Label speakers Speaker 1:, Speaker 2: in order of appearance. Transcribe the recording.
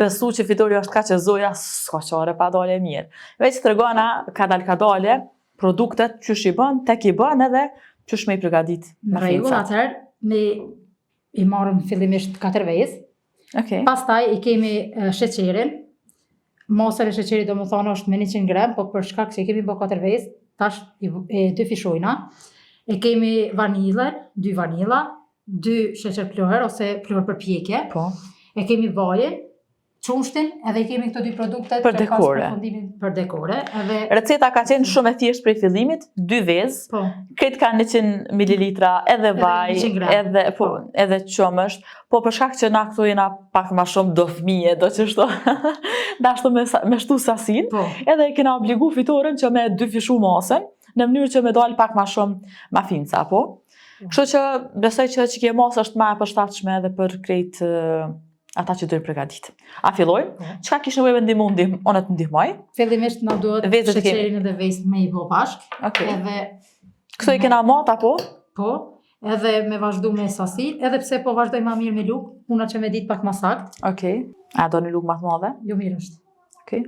Speaker 1: besu që fituri është ka që zoja, s'ka qare pa dale mirë. Veç të regona ka dale, produktet qysh i bën, tek i bën edhe qysh me i përgadit.
Speaker 2: Në rregull, atëherë, ne i marrëm fillimisht 4 vezë.
Speaker 1: Okay.
Speaker 2: Pastaj i kemi sheqerin. Mosër e sheqerit do më thonë është me 100 gram, po për shkak se i kemi bë 4 vezë, tash e 2 fishojna. E kemi vanilën, 2 vanila, 2 sheqer pluhër ose pluhër për pjekje.
Speaker 1: Po.
Speaker 2: E kemi vajin, qumshtin, edhe i kemi këto 2 produktet
Speaker 1: për dekore.
Speaker 2: Për dekore. Edhe...
Speaker 1: Receta ka qenë shumë e thjeshtë prej fillimit, 2 vezë,
Speaker 2: po.
Speaker 1: Këtë ka 100 ml, edhe vaj, edhe qumësht, po për shkak që na këtu jena pak ma shumë do fëmije, do që shto, dashto me shtu sasin,
Speaker 2: po.
Speaker 1: Edhe i kena obligu fitoren që me 2 fishu masën, në mënyrë që me dal pak ma shumë ma finca, po. Kështu që besoj që ke masë është ma e përshtatshme edhe për krejt ata që dojnë përgadit. A fillojmë? Çka kish nevojë ndihmu unë të ndihmoj?
Speaker 2: Fillimisht na duhet sheqerin edhe vezë me i bë bashk.
Speaker 1: Okay.
Speaker 2: Edhe
Speaker 1: këto i kena mat apo?
Speaker 2: Po, edhe me vazhdu me sasi, edhe pse po vazhdoj ma mirë me luk, puna që me dit pak ma sakt.
Speaker 1: Okej. A do një luk ma të madhe?
Speaker 2: Jo mirë është.
Speaker 1: Okej.